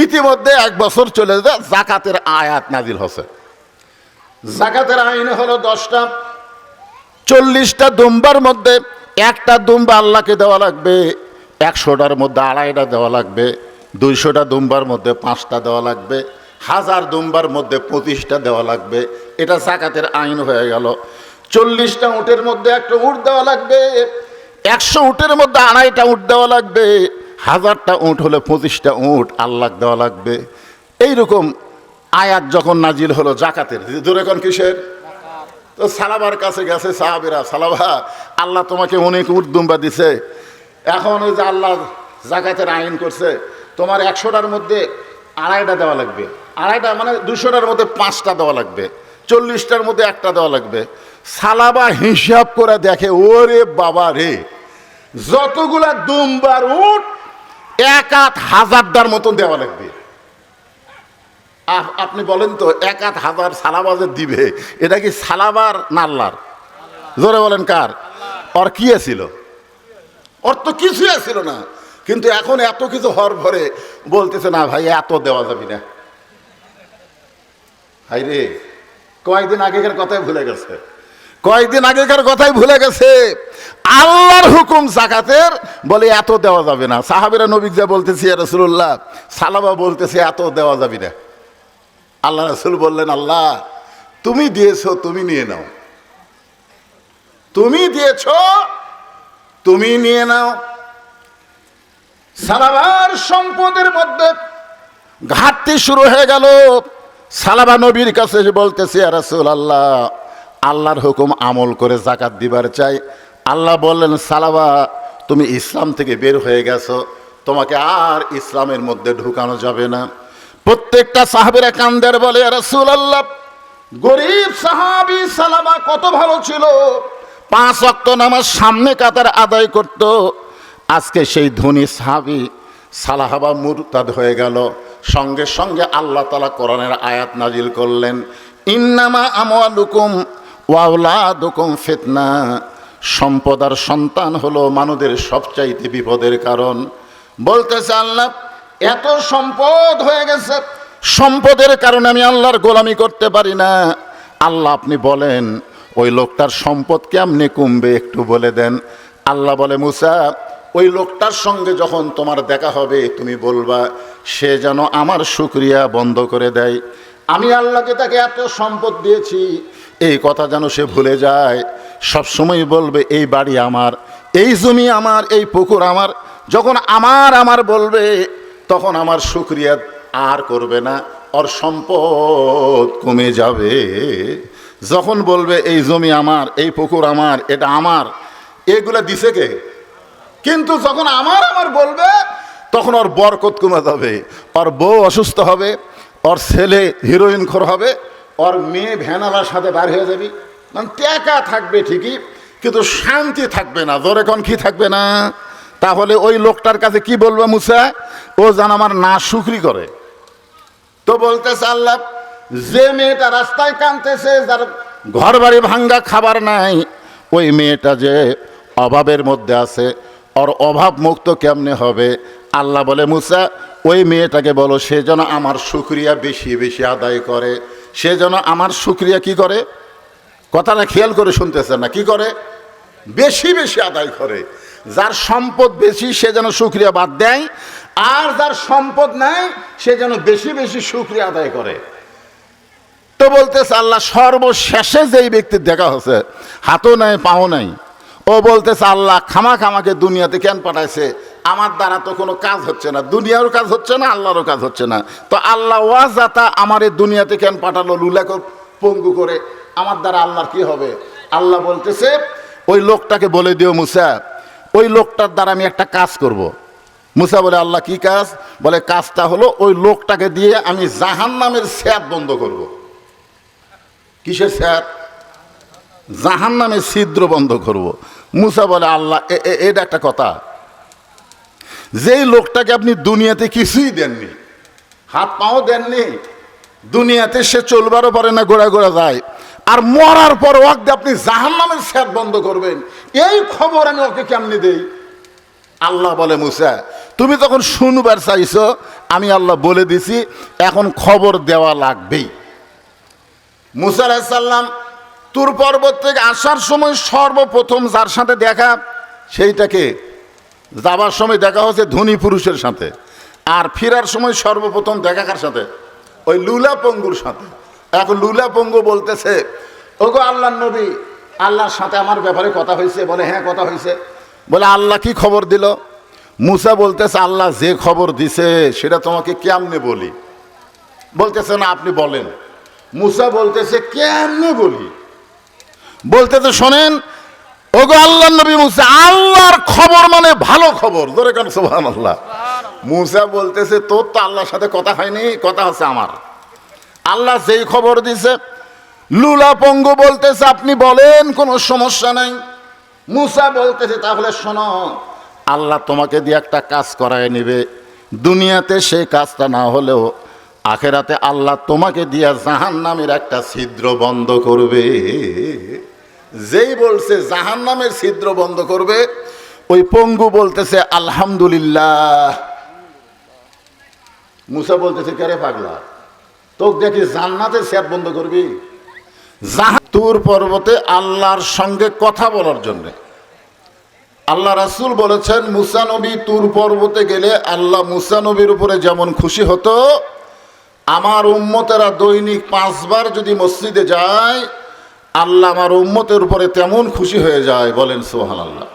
ইতিমধ্যে 1 বছর চলে যায়, জাকাতের আয়াত নাজিল হচ্ছে। জাকাতের আইন হলো 10টা। 40টা দুম্বার মধ্যে একটা দুম্বা আল্লাহকে দেওয়া লাগবে, 100টার মধ্যে 2.5টা দেওয়া লাগবে, 200টা দুম্বার মধ্যে 5টা দেওয়া লাগবে, 1000 দুম্বার মধ্যে 25টা দেওয়া লাগবে। এটা জাকাতের আইন হয়ে গেল। 40টা উটের মধ্যে একটা উট দেওয়া লাগবে, 100 উটের মধ্যে 2.5টা উট দেওয়া লাগবে, 1000টা উট হলে 25টা উট আল্লাহ দেওয়া লাগবে। এইরকম আয়াত যখন নাজিল হলো জাকাতের, ধরে কোন কিসের? তো সালাবার কাছে গেছে সাহাবীরা, সালাবা আল্লাহ তোমাকে অনেক উট দুম্বা দিছে, এখন ওই যে আল্লাহ জাকাতের আইন করছে, তোমার 100টার মধ্যে 2.5টা দেওয়া লাগবে, 2.5টা মানে 200টার মধ্যে 5টা দেওয়া লাগবে, 40টার মধ্যে একটা দেওয়া লাগবে। সালাবা হিসাব করে দেখে, ওরে বাবা রে, যতগুলা দুম্বার উট 1,000টার মতন দেওয়া লাগবে। আপনি বলেন তো 1,000 সালাবাজের দিবে, এটা কি সালাবার না আল্লাহর? জোরে বলেন কার? ওর কি ছিল? ওর তো কিছুই ছিল না, কিন্তু এখন এত কিছু হর ভরে বলতেছে না ভাই এত দেওয়া যাবে না। হাই রে, কয়েকদিন আগেকার কথাই ভুলে গেছে, কয়েকদিন আগেকার কথাই ভুলে গেছে। আল্লাহর হুকুম জাকাতের, বলে এত দেওয়া যাবে না। সাহাবীরা নবী যা বলতেছে ইয়া রাসূলুল্লাহ, সালাবা বলতেছে এত দেওয়া যাবে না। আল্লাহ রাসূল বললেন, আল্লাহ তুমি দিয়েছো, তুমি নিয়ে নাও, তুমি দিয়েছো, তুমি নিয়ে নাও। সালাবার সম্পদের মধ্যে ঘাটতি শুরু হয়ে গেল। সালাবা নবীর কাছে বলতেছে ইয়া রাসূলুল্লাহ, আল্লাহর হুকুম আমল করে জাকাত দিবার চাই। আল্লাহ বললেন, সালাবা তুমি ইসলাম থেকে বের হয়ে গেছো, তোমাকে আর ইসলামের মধ্যে ঢুকানো যাবে না। প্রত্যেকটা সাহাবীরা কান্দের বলে, ইয়া রাসূলুল্লাহ, গরিব সাহাবী সালাবা কত ভালো ছিল, 5 ওয়াক্ত নামাজ সামনে কাতার আদায় করত। আজকে সেই ধনী সাহাবী সালাবা মুরতাদ হয়ে গেল। সঙ্গে সঙ্গে আল্লাহ তাআলা কোরআনের আয়াত নাজিল করলেন, ইন্নামা আমওয়ালুকুম ওয়া আওলাদুকুম ফিতনা। সম্পদ আর সন্তান হলো মানুষের সবচাইতে বিপদের কারণ। বলতেছে আল্লাহ, এত সম্পদ হয়ে গেছে, সম্পদের কারণে আমি আল্লাহর গোলামি করতে পারি না। আল্লাহ আপনি বলেন ওই লোকটার সম্পদ কেমনে কমবে একটু বলে দেন। আল্লাহ বলে, মুসা ওই লোকটার সঙ্গে যখন তোমার দেখা হবে তুমি বলবা সে যেন আমার শুকরিয়া বন্ধ করে দেয়। আমি আল্লাহকে তাকে এত সম্পদ দিয়েছি, এই কথা যেন সে ভুলে যায়। সবসময় বলবে এই বাড়ি আমার, এই জমি আমার, এই পুকুর আমার। যখন আমার আমার বলবে তখন আমার শুকরিয়া আর করবে না, ওর সম্পদ কমে যাবে। যখন বলবে এই জমি আমার, এই পুকুর আমার, এটা আমার, এগুলা দিছে কে? কিন্তু যখন আমার আমার বলবে তখন ওর বরকত কমে যাবে, ওর বউ অসুস্থ হবে, ওর ছেলে হিরোইন খোর হবে, ওর মেয়ে ভ্যানালার সাথে বার হয়ে যাবে। মানে টাকা থাকবে ঠিকই, কিন্তু শান্তি থাকবে না। জোরে কোন কি থাকবে না? তাহলে ওই লোকটার কাছে কি বলবো মুসা? ও যেন আমার না শুকরি করে। তো বলতেছে আল্লাহ, যে মেয়েটা রাস্তায় কাঁদতেছে, যার ঘর বাড়ি ভাঙ্গা, খাবার নাই, ওই মেয়েটা যে অভাবের মধ্যে আছে, ওর অভাব মুক্ত কেমনে হবে? আল্লাহ বলে, মুসা ওই মেয়েটাকে বলো সে যেন আমার শুকরিয়া বেশি বেশি আদায় করে। সে যেন আমার শুকরিয়া কি করে? কথাটা খেয়াল করে শুনতেছে না? কি করে? বেশি বেশি আদায় করে। যার সম্পদ বেশি সে যেন শুকরিয়া বাদ দেয়, আর যার সম্পদ নাই সে যেন বেশি বেশি শুকরিয়া আদায় করে। তো বলতেছে আল্লাহ, সর্বশেষে যেই ব্যক্তির দেখা হচ্ছে, হাতও নাই পাও নাই, ও বলতেছে আল্লাহ খামাকে দুনিয়াতে কেন পাঠাইছে? আমার দ্বারা তো কোনো কাজ হচ্ছে না, দুনিয়ারও কাজ হচ্ছে না, আল্লাহরও কাজ হচ্ছে না। তো আল্লাহ ওয়াজাতা আমার এই দুনিয়াতে কেন পাঠালো লুলাকে পঙ্গু করে? আমার দ্বারা আল্লাহর কি হবে? আল্লাহ বলতেছে ওই লোকটাকে বলে দিও মুসা, ওই লোকটার দ্বারা আমি একটা কাজ করব। মুসা বলে, আল্লাহ কি কাজ? বলে, কাজটা হলো ওই লোকটাকে দিয়ে আমি জাহান্নামের স্যাত বন্ধ করব। কিসের স্যাত? জাহান্নামের ছিদ্র বন্ধ করব। মুসা বলে, আল্লাহ এটা একটা কথা, যেই লোকটাকে আপনি দুনিয়াতে কিছুই দেননি, হাত পাও দেননি, দুনিয়াতে সে চলবারও পারে না, গোড়া গোড়া যায়, আর মরার পর ওকে আপনি জাহান্নামের স্যাত বন্ধ করবেন, এই খবর আমি ওকে কেমনি দেই? আল্লাহ বলে, মুসা তুমি তখন শুনবার চাইছো, আমি আল্লাহ বলে দিছি, এখন খবর দেওয়া লাগবেই। মুসা আলাইহিস সালাম তুর পর্বত থেকে আসার সময় সর্বপ্রথম যার সাথে দেখা, সেইটাকে যাবার সময় দেখা হচ্ছে ধনী পুরুষের সাথে, আর ফেরার সময় সর্বপ্রথম দেখা কার সাথে? ওই লুলা পঙ্গুর সাথে। এখন লুলা পঙ্গু বলতেছে, ওগো আল্লাহর নবী, আল্লাহর সাথে আমার ব্যাপারে কথা হয়েছে। বলে হ্যাঁ কথা হয়েছে। বলে আল্লাহ কি খবর দিল? মুসা বলতেছে আল্লাহ যে খবর দিছে সেটা তোমাকে কেমনে বলি? বলতেছে না আপনি বলেন। মুসা বলতেছে কেমনে বলি? বলতেছে শোনেন, ওগো আল্লাহর নবী মুসা, আল্লাহর খবর মানে ভালো খবর। ধরে কেন সুবহানাল্লাহ। মুসা বলতেছে তোর তো আল্লাহর সাথে কথা হয়নি, কথা হচ্ছে আমার। আল্লাহ যেই খবর দিছে। লুলা পঙ্গু বলতেছে আপনি বলেন, কোনো সমস্যা নাই। মুসা বলতেছে তাহলে শোনো, আল্লাহ তোমাকে দিয়ে একটা কাজ করায় নেবে। দুনিয়াতে সেই কাজটা না হলেও আখেরাতে আল্লাহ তোমাকে দিয়া জাহান্নামের একটা ছিদ্র বন্ধ করবে। যেই বলছে জাহান্নামের ছিদ্র বন্ধ করবে, ওই পঙ্গু বলতেছে আলহামদুলিল্লাহ। মুসা বলতেছে কেরে পাগলা, তোকে দেখি জান্নাতের সেট বন্ধ করবি? তুর পর্বতে আল্লাহর সঙ্গে কথা বলার জন্য আল্লাহ রাসূল বলেছেন, মুসা নবী তুর পর্বতে গেলে আল্লাহ মুসা নবীর উপরে যেমন খুশি হতো, আমার উম্মতেরা দৈনিক 5 বার যদি মসজিদে যায়, আল্লাহ আমার উম্মতের উপরে তেমন খুশি হয়ে যায়। বলেন সুবহানাল্লাহ।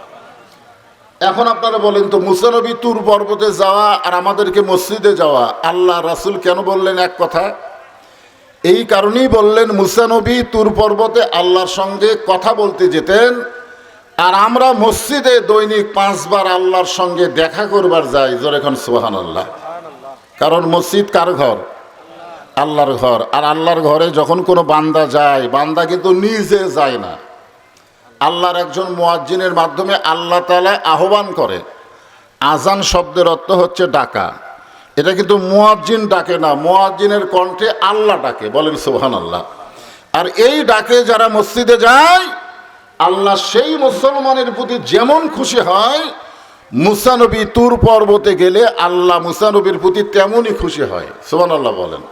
এখন আপনারা বলেন তো, মুসা নবী তুর পর্বতে যাওয়া আর আমাদেরকে মসজিদে যাওয়া, আল্লাহ রাসূল কেন বললেন এক কথা? এই কারণেই বললেন, মুসা নবী তুর পর্বতে আল্লাহর সঙ্গে কথা বলতে যেতেন, আর আমরা মসজিদে দৈনিক 5 বার আল্লাহর সঙ্গে দেখা করবার যাই। জোরে এখন সুবহানাল্লাহ। কারণ মসজিদ কার ঘর? আল্লাহর ঘর। আর আল্লাহর ঘরে যখন কোনো বান্দা যায়, বান্দা কিন্তু নিজে যায় না, আল্লাহর একজন মুয়াজ্জিনের মাধ্যমে আল্লাহ তাআলা আহ্বান করে। আজান শব্দের অর্থ হচ্ছে ডাকা। এটা কিন্তু মুয়াজ্জিন ডাকে না, মুয়াজ্জিনের কণ্ঠে আল্লাহ ডাকে। বলেন সুবহানাল্লাহ। আর এই ডাকে যারা মসজিদে যায়, আল্লাহ সেই মুসলমানের প্রতি যেমন খুশি হয়, মুসা নবী তুর পর্বতে গেলে আল্লাহ মুসা নবীর প্রতি তেমনই খুশি হয়। সুবহানাল্লাহ বলেন।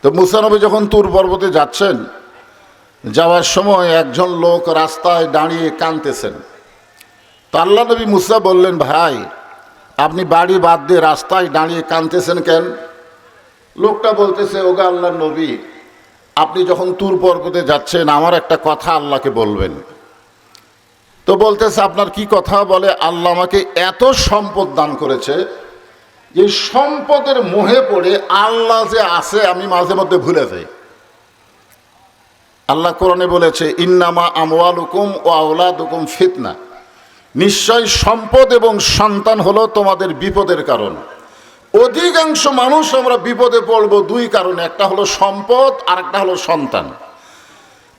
তো মুসা নবী যখন তুর পর্বতে যাচ্ছেন, যাওয়ার সময় একজন লোক রাস্তায় দাঁড়িয়ে কাঁদতেছেন। তো আল্লাহ নবী মুসা বললেন, ভাই আপনি বাড়ি বাদ দিয়ে রাস্তায় দাঁড়িয়ে কাঁদতেছেন কেন? লোকটা বলতেছে, ওগো আল্লাহর নবী, আপনি যখন তুর পর্বতে যাচ্ছেন আমার একটা কথা আল্লাহকে বলবেন। তো বলতেছে আপনার কি কথা? বলে আল্লাহ আমাকে এত সম্পদ দান করেছে, যে সম্পদের মোহে পড়ে আল্লাহ যে আছে আমি মাঝে মধ্যে ভুলে যাই। আল্লাহ কোরআনে বলেছে, ইন্নামা আমওয়ালুকুম ওয়া আওলাদুকুম ফিতনা, নিশ্চয় সম্পদ এবং সন্তান হলো তোমাদের বিপদের কারণ। অধিকাংশ মানুষ আমরা বিপদে পড়বো 2 কারণে, একটা হলো সম্পদ আর একটা হলো সন্তান।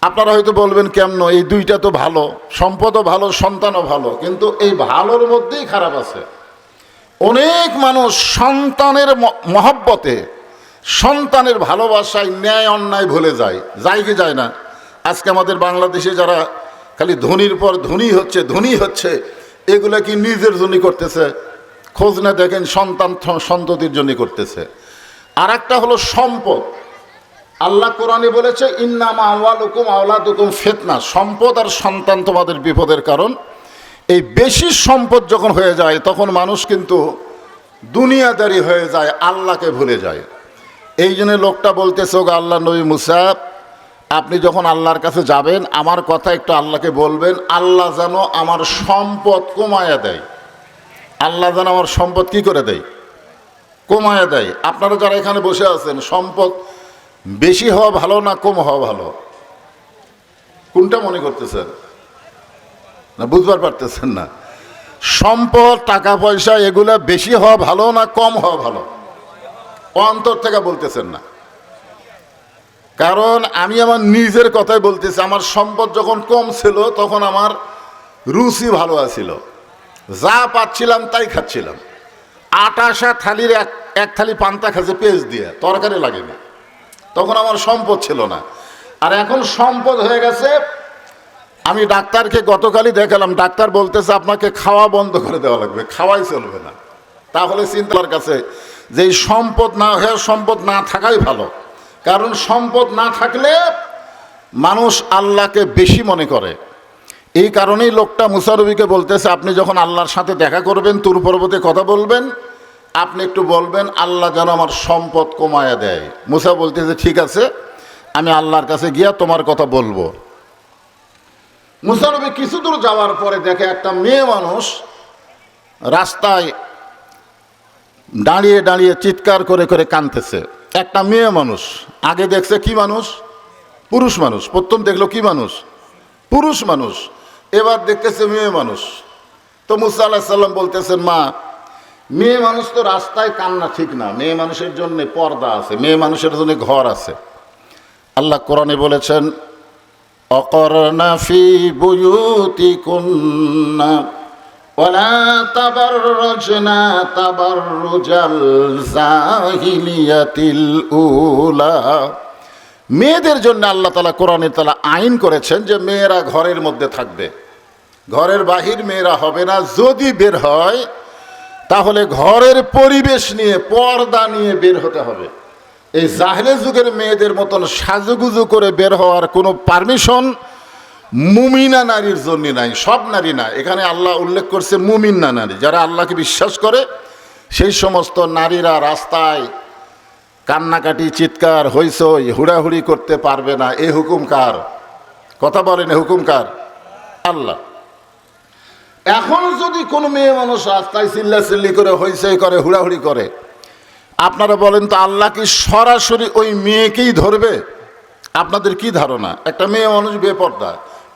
আপনারা হয়তো বলবেন কেমন, এই 2টা তো ভালো, সম্পদও ভালো সন্তানও ভালো, কিন্তু এই ভালোর মধ্যেই খারাপ আছে। অনেক মানুষ সন্তানের মহব্বতে, সন্তানের ভালোবাসায় ন্যায় অন্যায় ভুলে যায়। যায় কি যায় না? আজকে আমাদের বাংলাদেশে যারা খালি ধনীর পর ধনী হচ্ছে, এগুলা কি নিজের জন্য করতেছে? খোঁজ না দেখেন, সন্তান সন্ততির জন্য করতেছে। আর একটা হলো সম্পদ। আল্লাহ কোরআনে বলেছে, ইন্নামা আমওয়ালুকুম আওলাদুকুম ফিতনা, সম্পদ আর সন্তান তোমাদের বিপদের কারণ। এই বেশি সম্পদ যখন হয়ে যায়, তখন মানুষ কিন্তু দুনিয়াদারি হয়ে যায়, আল্লাহকে ভুলে যায়। এই জন্য লোকটা বলতেছে, ওগো আল্লাহর নবী মুসা, আপনি যখন আল্লাহর কাছে যাবেন আমার কথা একটু আল্লাহকে বলবেন, আল্লাহ যেন আমার সম্পদ কমায়া দেয়। আল্লাহ যেন আমার সম্পদ কি করে দেয়? কমায়া দেয়। আপনারা যারা এখানে বসে আছেন, সম্পদ বেশি হওয়া ভালো না কম হওয়া ভালো? কোনটা মনে করতেছেন? না বুঝবার পারতেছেন না? সম্পদ, টাকা পয়সা এগুলা বেশি হওয়া ভালো না কম হওয়া ভালো? অন্তর থেকে বলতেছেন না। কারণ আমি আমার নিজের কথাই বলতেছি। আমার সম্পদ যখন কম ছিল তখন আমার রুচি ভালো আছিল, যা পাচ্ছিলাম তাই খাচ্ছিলাম। 8 থালির এক থালি পান্তা খাচ্ছে পেঁয়াজ দিয়ে, তরকারি লাগেনি। তখন আমার সম্পদ ছিল না। আর এখন সম্পদ হয়ে গেছে। আমি ডাক্তারকে গতকালই দেখালাম, ডাক্তার বলতেছে আপনাকে খাওয়া বন্ধ করে দেওয়া লাগবে, খাওয়াই চলবে না। তাহলে চিন্তার কাছে যে এই সম্পদ না হয়ে সম্পদ না থাকাই ভালো। কারণ সম্পদ না থাকলে মানুষ আল্লাহকে বেশি মনে করে। এই কারণেই লোকটা মুসা নবীকে বলতেছে, আপনি যখন আল্লাহর সাথে দেখা করবেন, তুর পর্বতে কথা বলবেন, আপনি একটু বলবেন আল্লাহ যেন আমার সম্পদ কমায়া দেয়। মুসা বলতেছে ঠিক আছে, আমি আল্লাহর কাছে গিয়া তোমার কথা বলবো। মুসা নবী কিছু দূর যাওয়ার পরে দেখে একটা মেয়ে মানুষ রাস্তায় দাঁড়িয়ে দাঁড়িয়ে চিৎকার করে করে কাঁদতেছে। একটা মেয়ে মানুষ, আগে দেখছে কি মানুষ? পুরুষ মানুষ। প্রথম দেখলো কি মানুষ? পুরুষ মানুষ। এবার দেখতেছে মেয়ে মানুষ। তো মুসা আলাইহিস সালাম বলতেছেন, মা, মেয়ে মানুষ তো রাস্তায় কান্না ঠিক না, মেয়ে মানুষের জন্য পর্দা আছে, মেয়ে মানুষের জন্য ঘর আছে। আল্লাহ কোরআনে বলেছেন, অকরনা ফি বুয়ুতিকুন্না ওয়ালা তাবাররাজনা তাবাররুজাল জাহিলিয়াতিল উলা। মেয়েদের জন্য আল্লাহ তাআলা কোরআনে তাআলা আইন করেছেন যে মেয়েরা ঘরের মধ্যে থাকবে, ঘরের বাহির মেয়েরা হবে না। যদি বের হয় তাহলে ঘরের পরিবেশ নিয়ে, পর্দা নিয়ে বের হতে হবে। এই জাহেলি যুগের মেয়েদের মতন সাজুগুজু করে বের হওয়ার কোনো পারমিশন মুমিনা নারীর জন্য নাই। সব নারী না, এখানে আল্লাহ উল্লেখ করছে মুমিনা নারী, যারা আল্লাহকে বিশ্বাস করে সেই সমস্ত নারীরা রাস্তায় কান্নাকাটি, চিৎকার, হইচই, হুড়াহুড়ি করতে পারবে না। এ হুকুম কার? কথা বলেন, এ হুকুম কার? আল্লাহ। এখন যদি কোনো মেয়ে মানুষ রাস্তায় চিল্লাচিল্লি করে, হইচই করে, হুড়াহুড়ি করে, আপনারা বলেন তো আল্লাহ কি সরাসরি ওই মেয়েকেই ধরবে? আপনাদের কি ধারণা? একটা মেয়ে মানুষ বেপর্দা,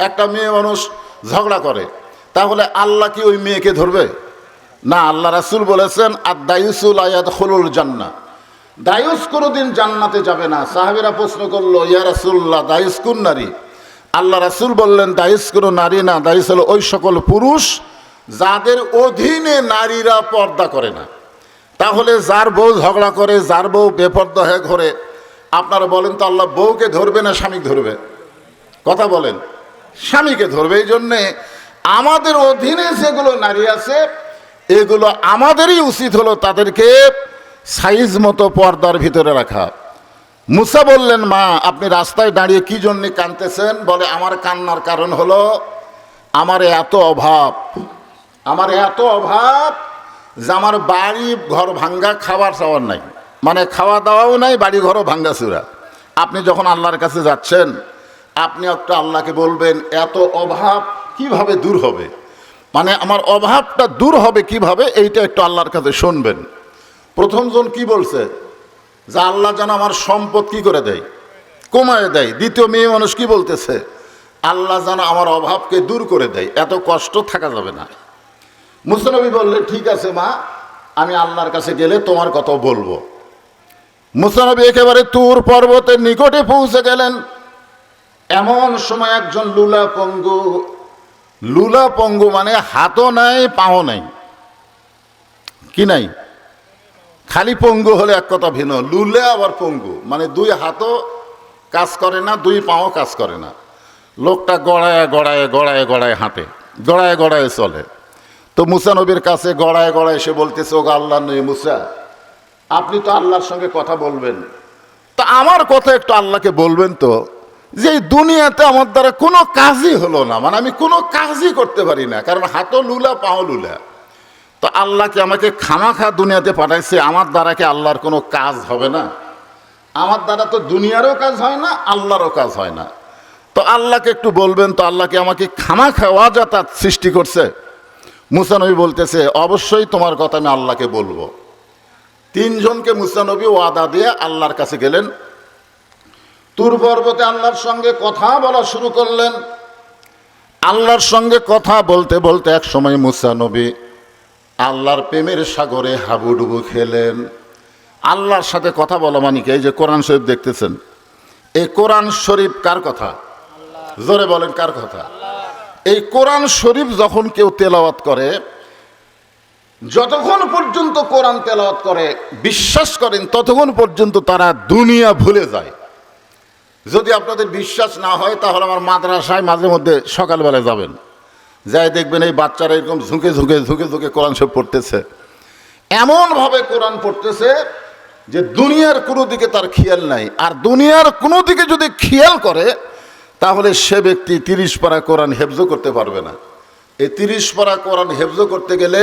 একটা মেয়ে মানুষ ঝগড়া করে, তাহলে আল্লাহ কি ওই মেয়েকে ধরবে? না, আল্লাহ রাসূল বলেছেন, আর দায়ুসুল আয়াদখুলুল জান্নাহ, দায়ুস কোনোদিন জান্নাতে যাবে না। সাহাবীরা প্রশ্ন করলো, ইয়া রাসূলুল্লাহ, দায়ুস কোন নারী? আল্লাহ রাসূল বললেন, দায়ুস কোনো নারী না, দায়ুস হলো ওই সকল পুরুষ যাদের অধীনে নারীরা পর্দা করে না। তাহলে যার বউ ঝগড়া করে, যার বউ বেপর্দা হয়ে ঘরে, আপনারা বলেন তো আল্লাহ বউকে ধরবে না স্বামীকে ধরবে? কথা বলেন, স্বামীকে ধরবে। এই জন্যে আমাদের অধীনে যেগুলো নারী আছে, এগুলো আমাদেরই উচিত হলো তাদেরকে সাইজ মতো পর্দার ভিতরে রাখা। মুসা বললেন, মা, আপনি রাস্তায় দাঁড়িয়ে কি জন্য কাঁদতেছেন? বলে, আমার কান্নার কারণ হলো আমার এত অভাব, আমার এত অভাব যে আমার বাড়ি ঘর ভাঙ্গা, খাবার চাওয়ার নাই, মানে খাওয়া দাওয়াও নাই, বাড়ি ঘরও ভাঙ্গা চূড়া। আপনি যখন আল্লাহর কাছে যাচ্ছেন, আপনি একটা আল্লাহকে বলবেন এত অভাব কিভাবে দূর হবে, মানে আমার অভাবটা দূর হবে কিভাবে, এইটা একটু আল্লাহর কাছে শুনবেন। প্রথমজন কি বলছে? যে আল্লাহ যেন আমার সম্পদ কি করে দেয়, কমায় দেয়। দ্বিতীয় মেয়ে মানুষ কি বলতেছে? আল্লাহ যেন আমার অভাবকে দূর করে দেয়, এত কষ্ট থাকা যাবে না। মুসা নবী বললেন, ঠিক আছে মা, আমি আল্লাহর কাছে গেলে তোমার কথা বলবো। মুসা নবী একেবারে তুর পর্বতের নিকটে পৌঁছে গেলেন। এমন সময় একজন লুলা পঙ্গু, লুলা পঙ্গু মানে হাতও নাই, পাও নাই, কি নাই, খালি পঙ্গু হলে এক কথা ভিন্ন, লুলে আবার পঙ্গু মানে দুই হাতও কাজ করে না, দুই পাও কাজ করে না। লোকটা গড়ায় গড়ায় গড়ায় গড়ায় হাঁটে, গড়ায় গড়ায় চলে। তো মুসা নবীর কাছে গড়ায় গড়ায় সে বলতেছে, ও আল্লাহ নবী মুসা, আপনি তো আল্লাহর সঙ্গে কথা বলবেন, তা আমার কথা একটু আল্লাহকে বলবেন তো, যে এই দুনিয়াতে আমার দ্বারা কোনো কাজই হলো না, মানে আমি কোনো কাজই করতে পারি না, কারণ হাতও লুলা, পাও লুলা। তো আল্লাহকে আমাকে খামাখা দুনিয়াতে পাঠাইছে, আমার দ্বারা কি আল্লাহর কোনো কাজ হবে না? আমার দ্বারা তো দুনিয়ারও কাজ হয় না, আল্লাহরও কাজ হয় না। তো আল্লাহকে একটু বলবেন তো, আল্লাহকে আমাকে খামাখা ওয়াজাতা সৃষ্টি করছে? মুসা নবী বলতেছে, অবশ্যই তোমার কথা আমি আল্লাহকে বলবো। তিনজনকে মুসা নবী ওয়াদা দিয়ে আল্লাহর কাছে গেলেন। তুর পর্বতে আল্লাহর সঙ্গে কথা বলা শুরু করলেন। আল্লাহর সঙ্গে কথা বলতে বলতে এক সময় মুসা নবী আল্লাহর প্রেমের সাগরে হাবুডুবু খেলেন। আল্লাহর সাথে কথা বলা মানে কি? এই যে কোরআন শরীফ দেখতেছেন, এই কোরআন শরীফ কার কথা? জোরে বলেন, কার কথা? এই কোরআন শরীফ যখন কেউ তেলাওয়াত করে, যতক্ষণ পর্যন্ত কোরআন তেলাওয়াত করে বিশ্বাস করেন, ততক্ষণ পর্যন্ত তারা দুনিয়া ভুলে যায়। যদি আপনাদের বিশ্বাস না হয় তাহলে আমার মাদ্রাসায় মাঝে মধ্যে সকালবেলায় যাবেন, যাই দেখবেন এই বাচ্চারা এরকম ঝুঁকে ঝুঁকে ঝুঁকে ঝুঁকে কোরআন শরীফ পড়তেছে। এমনভাবে কোরআন পড়তেছে যে দুনিয়ার কোনো দিকে তার খেয়াল নাই। আর দুনিয়ার কোনো দিকে যদি খেয়াল করে তাহলে সে ব্যক্তি 30 পারা কোরআন হেফজ করতে পারবে না। এই 30 পারা কোরআন হেফজ করতে গেলে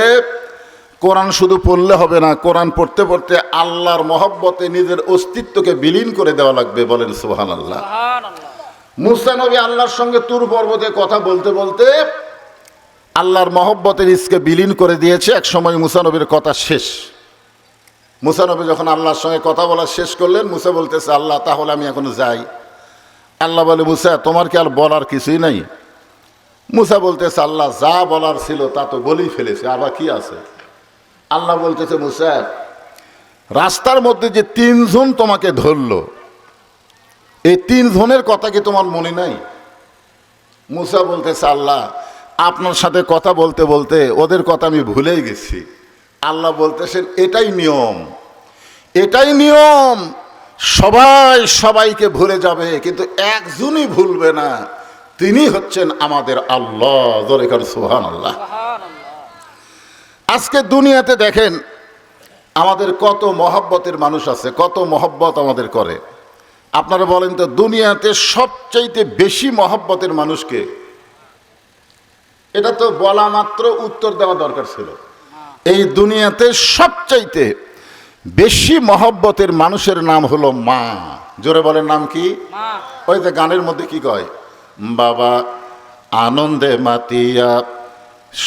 কোরআন শুধু পড়লে হবে না, কোরআন পড়তে পড়তে আল্লাহর মহব্বতে নিজের অস্তিত্বকে বিলীন করে দেওয়া লাগবে। বলেন সুবহানাল্লাহ। মুসা নবী আল্লাহর সঙ্গে তুর পর্বতে কথা বলতে বলতে আল্লাহর মহব্বতের ইসকে বিলীন করে দিয়েছে। এক সময় মুসা নবীর কথা শেষ। মুসা নবী যখন আল্লাহর সঙ্গে কথা বলা শেষ করলেন, মুসা বলতেছে, আল্লাহ তাহলে আমি এখন যাই। আল্লাহ বলে, মুসা তোমার কি আর বলার কিছুই নাই? মুসা বলতেছে, আল্লাহ যা বলার ছিল তা তো বলেই ফেলেছে, আবার কি আছে? আল্লাহ বলতেছে, মুসা রাস্তার মধ্যে যে 3 জন তোমাকে ধরলো, এই 3 জনের কথা কি তোমার মনে নাই? মুসা বলতেছে, আল্লাহ আপনার সাথে কথা বলতে বলতে ওদের কথা আমি ভুলেই গেছি। আল্লাহ বলতেছেন, এটাই নিয়ম, এটাই নিয়ম। সবাই সবাইকে ভুলে যাবে, কিন্তু একজনই ভুলবে না, তিনি হচ্ছেন আমাদের আল্লাহ। জোরে করে সুবহানাল্লাহ। আজকে দুনিয়াতে দেখেন আমাদের কত মহব্বতের মানুষ আছে, কত মহব্বত আমাদের করে। আপনারা বলেন তো, দুনিয়াতে সবচাইতে বেশি মহব্বতের মানুষকে? এটা তো বলা মাত্র উত্তর দেওয়া দরকার ছিল। এই দুনিয়াতে সবচাইতে বেশি মহব্বতের মানুষের নাম হলো মা। জোরে বলেন, নাম কি? ওই যে গানের মধ্যে কি কয়, বাবা আনন্দে মাতিয়া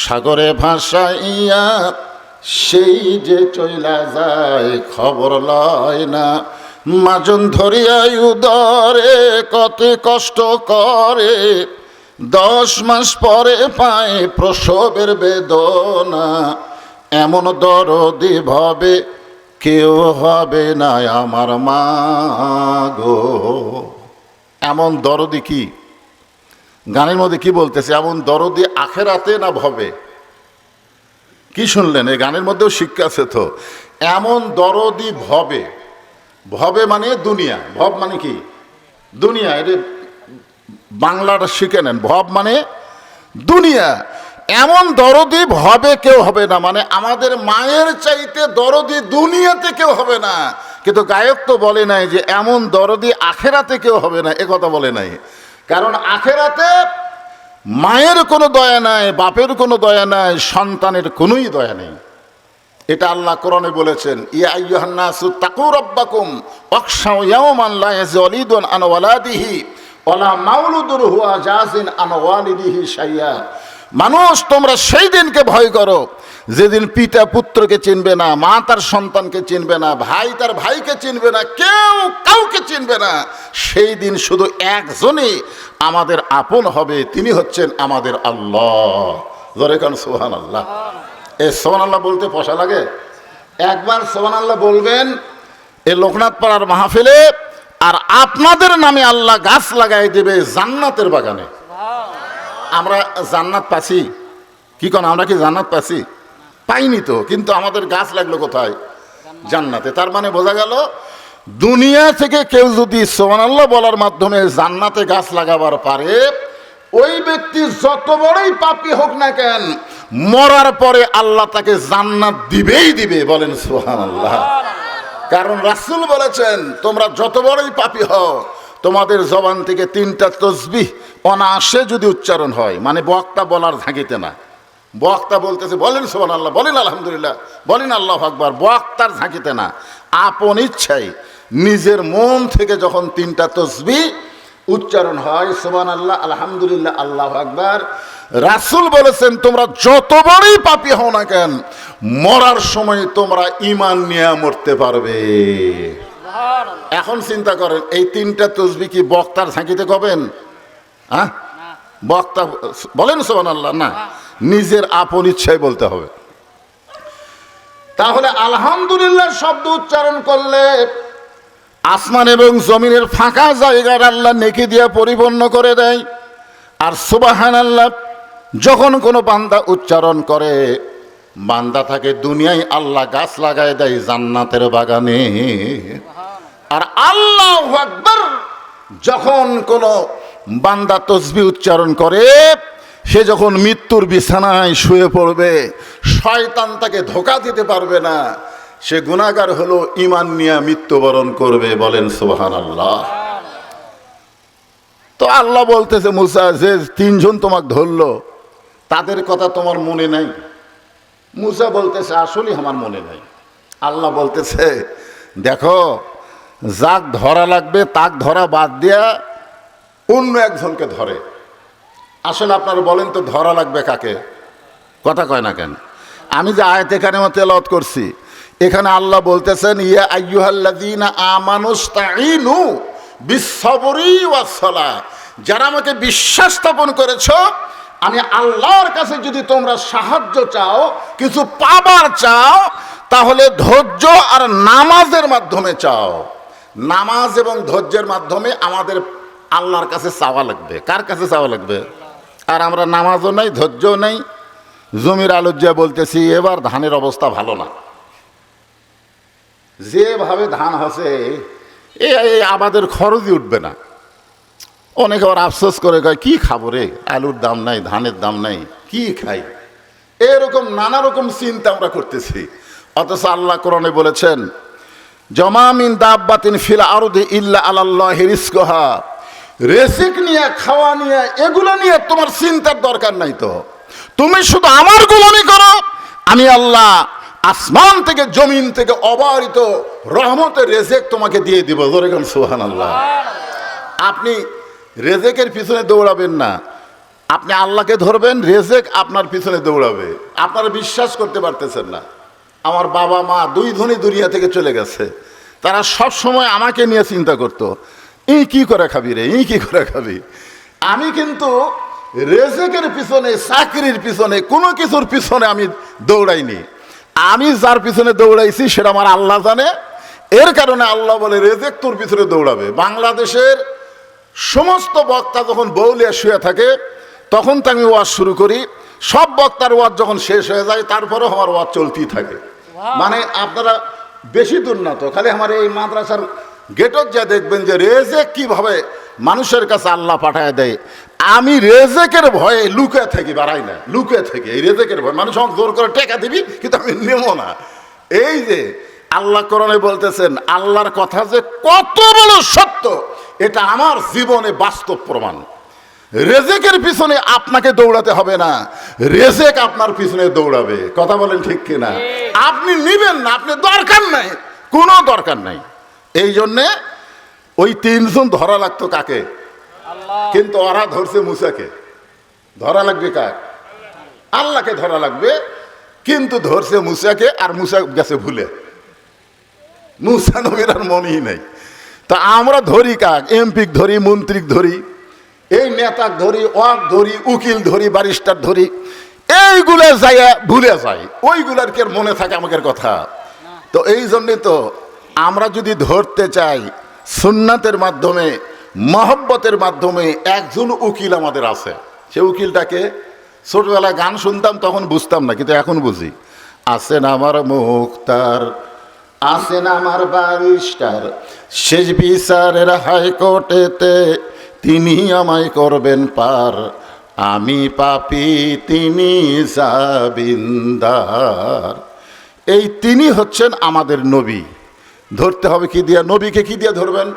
সাগরে ভাসাইয়া সেই যে চইলা যায় খবর লয় না, মাজন ধরিয়াই উদরে কত কষ্ট করে, 10 মাস পরে পায় প্রসবের বেদনা, এমন দরদি ভাবে কেউ হবে না আমার মা গো। এমন দরদি কি? গানের মধ্যে কি বলতেছে? এমন দরদি আখেরাতে না ভবে? কি শুনলেন? এই গানের মধ্যেও শিক্ষা আছে তো। এমন দরদি ভবে, ভবে মানে দুনিয়া, ভব মানে কি? দুনিয়া। এটা বাংলাটা শিখে নেন। ভব মানে দুনিয়া। এমন দরদি ভবে কেউ হবে না, মানে আমাদের মায়ের চাইতে দরদি দুনিয়াতে কেউ হবে না। কিন্তু গায়ক তো বলে নাই যে এমন দরদি আখেরাতে কেউ হবে না, এ কথা বলে নাই। কারণ আখেরাতে মায়ের কোনো দয়া নাই, বাপের কোনো দয়া নাই, সন্তানের কোনোই দয়া নেই। এটা আল্লাহ কোরআনে বলেছেন, ইয়া আইয়ুহান নাসু তাকু রাব্বাকুম ওয়াখশাউ ইয়াওমান লা ইয়াজি ওয়ালিদুন আন ওয়ালাদিহি ওয়ালা মাউলুদুন হুয়া জাযিন আন ওয়ালিদিহি শাইয়া। মানুষ, তোমরা সেই দিনকে ভয় করো যেদিন পিতা পুত্রকে চিনবে না, মা তার সন্তানকে চিনবে না, ভাই তার ভাইকে চিনবে না, কেউ কাউকে চিনবে না। সেই দিন শুধু একজনই আমাদের আপন হবে, তিনি হচ্ছেন আমাদের আল্লাহ। জোরে কান সুবহানাল্লাহ। এই সুবহানাল্লাহ বলতে পয়সা লাগে? একবার সুবহানাল্লাহ বলবেন এই লোকনাথ পাড়ার মাহফিলে, আর আপনাদের নামে আল্লাহ গাছ লাগাই দেবে জান্নাতের বাগানে। আমরা জান্নাত পাচ্ছি কি কোন? আমরা কি জান্নাত পাচ্ছি? পাইনি তো, কিন্তু আমাদের গাছ লাগলো কোথায়? জান্নাতে। তার মানে বোঝা গেল, দুনিয়া থেকে কেউ যদি সুবহানাল্লাহ বলার মাধ্যমে জান্নাতে গাছ লাগাবার পারে, ওই ব্যক্তি যত বড়ই পাপী হোক না কেন, মরার পরে আল্লাহ তাকে জান্নাত দিবেই দিবে। বলেন সুবহানাল্লাহ। কারণ রাসূল বলেছেন, তোমরা যত বড়ই পাপী হও, তোমাদের জবান থেকে 3টা তাসবিহ অনায়াসে যদি উচ্চারণ হয়, মানে বক্তা বলার ঝাঁকিতে না, বক্তা বলতেছে বলেন সুবহানাল্লাহ, বলেন আলহামদুলিল্লাহ, বলেন আল্লাহু আকবার, বক্তার ঝাঁকিতে না, আপন ইচ্ছায় নিজের মন থেকে যখন 3টা তাসবিহ উচ্চারণ হয়, সুবহানাল্লাহ, আলহামদুলিল্লাহ, আল্লাহু আকবার, রাসূল বলেছেন তোমরা যত বড়ই পাপী হও না কেন, মরার সময় তোমরা ঈমান নিয়ে মরতে পারবে। এখন চিন্তা করেন, এই 3টা তাসবিহ কি বক্তার ঝাঁকিতে করবেন? হ্যাঁ, বক্তা বলেন সুবহানাল্লাহ না, নিজের আপন ইচ্ছায় বলতে হবে। তাহলে আলহামদুলিল্লাহ শব্দ উচ্চারণ করলে আসমান এবং জমিনের ফাঁকা জায়গার আল্লাহ নেকি দিয়ে পরিপূর্ণ করে দেয়। আর সুবহানাল্লাহ যখন কোনো বান্দা উচ্চারণ করে, বান্দা থাকে দুনিয়ায় আল্লাহ গাছ লাগায় দেয় জান্নাতের বাগানে। আর আল্লাহু আকবার যখন কোনো বান্দা তাসবিহ উচ্চারণ করে, সে যখন মৃত্যুর বিছানায় শুয়ে পড়বে, শয়তান তাকে ধোঁকা দিতে পারবে না। সে গুনাহগার হলো, ঈমান নিয়ে মৃত্যুবরণ করবে। বলেন সুবহানাল্লাহ। তো আল্লাহ বলতেছে, মুসা, যে তিনজন তোমাকে ধরলো তাদের কথা তোমার মনে নাই? মুসা বলতেছে, আসলে আমার মনে নাই। আল্লাহ বলতেছে, দেখো, যাক ধরা লাগবে তাক ধরা বাদ দিয়া অন্য একজনকে ধরে। আসলে আপনারা বলেন তো, ধরা লাগবে কাকে? কথা কয় না কেন? আমি যে আয়াতে কারিমা তেলাওয়াত করছি, এখানে আল্লাহ বলতেছেন, ইয়া আইয়ুহাল্লাযীনা আমানুস্তাঈনু বিস-সাবরি ওয়াস-সালাহ, যারা আমাকে বিশ্বাস স্থাপন করেছো, আমি আল্লাহর কাছে যদি তোমরা সাহায্য চাও, কিছু পাবার চাও, তাহলে ধৈর্য আর নামাজের মাধ্যমে চাও। নামাজ এবং ধৈর্যের মাধ্যমে আমাদের আল্লাহর কাছে চাওয়া লাগবে। কার কাছে চাওয়া লাগবে? আর আমরা নামাজও নাই, ধৈর্যও নাই। জমির আলোচ্যা বলতেছি, এবার ধানের অবস্থা ভালো না। যেভাবে ধান হচ্ছে, এই আমাদের খরচই উঠবে না। অনেকে আবার আফসোস করে কয়, কি খাবো রে, আলুর দাম নাই, ধানের দাম নাই, কি খাই? এরকম নানা রকম চিন্তা আমরা করতেছি। অথচ আল্লাহ কোরআনে বলেছেন, জমা মিন দাব্বাতিন ফিল আরদি ইল্লা আলাল্লাহি রিজকুহা, রিজিক নিয়ে, খাওয়া নিয়ে, এগুলো নিয়ে তোমার চিন্তার দরকার নাই। তো তুমি শুধু আমার গোলামি করো, আমি আল্লাহ আসমান থেকে জমিন থেকে অবারিত রহমতের রিজিক তোমাকে দিয়ে দিব। জোরে বলেন সুবহানাল্লাহ। আপনি রিজিকের পিছনে দৌড়াবেন না, আপনি আল্লাহকে ধরবেন, রিজিক আপনার পিছনে দৌড়াবে। আপনারা বিশ্বাস করতে পারতেছেন না, আমার বাবা মা দুই ধনী দুনিয়া থেকে চলে গেছে। তারা সব সময় আমাকে নিয়ে চিন্তা করতো, এই কি করে খাবি রে, এই কি করে খাবি। আমি কিন্তু রিজিকের পিছনে, চাকরির পিছনে, কোনো কিছুর পিছনে আমি দৌড়াইনি। আমি যার পিছনে দৌড়াইছি সেটা আমার আল্লাহ জানে। এর কারণে আল্লাহ বলে, রিজিক তোর পিছনে দৌড়াবে। বাংলাদেশের সমস্ত বক্তা যখন বউলিয়া শুয়ে থাকে, তখন তো আমি ওয়াজ শুরু করি। সব বক্তার ওয়াজ যখন শেষ হয়ে যায়, তারপরেও আমার ওয়াজ চলতেই থাকে। মানে আপনারা বেশি দূর না তো, খালি আমার এই মাদ্রাসার গেটত যা দেখবেন যে রিজিক কিভাবে মানুষের কাছে আল্লাহ পাঠায় দেয়। আমি রিজিকের ভয়ে লুকে থাকি, বাড়াই না, লুকে থাকি। এই রিজিকের ভয়, মানুষ আমাকে জোর করে টেকা দিবি, কিন্তু আমি নেব না। এই যে আল্লাহ কোরআনে বলতেছেন, আল্লাহর কথা যে কত বড় সত্য, এটা আমার জীবনে বাস্তব প্রমাণ। রিজিকের পিছনে আপনাকে দৌড়াতে হবে না, রিজিক আপনার পিছনে দৌড়াবে। কথা বলেন ঠিক কিনা? আপনি নিবেন না, আপনি দরকার নাই, কোনো দরকার নাই। এই জন্যে ওই তিনজন ধরা লাগতো কাকে? কিন্তু ওরা ধরছে মুসাকে। ধরা লাগবে কাক? আল্লাহকে ধরা লাগবে, কিন্তু ধরছে মুসাকে। আর মুসা গেছে ভুলে, মুসা নবীর আর মনেই নাই। তা আমরা ধরি কাক? এমপিক ধরি, মন্ত্রীক ধরি, এই নেতাক ধরি, ওয়াক ধরি, উকিল ধরি, ব্যারিস্টার ধরি। এইগুলো যায় ভুলে যায়, ওইগুলার কি মনে থাকে আমাদের কথা? তো এই জন্যে তো আমরা যদি ধরতে চাই, সুন্নাতের মাধ্যমে, মহব্বতের মাধ্যমে, একজন উকিল আমাদের আছে। সে উকিলটাকে ছোটবেলায় গান শুনতাম, তখন বুঝতাম না, কিন্তু এখন বুঝি। আছেন আমার মুখতার, আছেন আমার ব্যারিস্টার, শেষ বিচারের হাইকোর্টেতে তিনি আমায় করবেন পার। আমি পাপী, তিনি জামিনদার। এই তিনি হচ্ছেন আমাদের নবী। ধরতে হবে কি দিয়া? নবীকে কি দিয়া ধরবেন?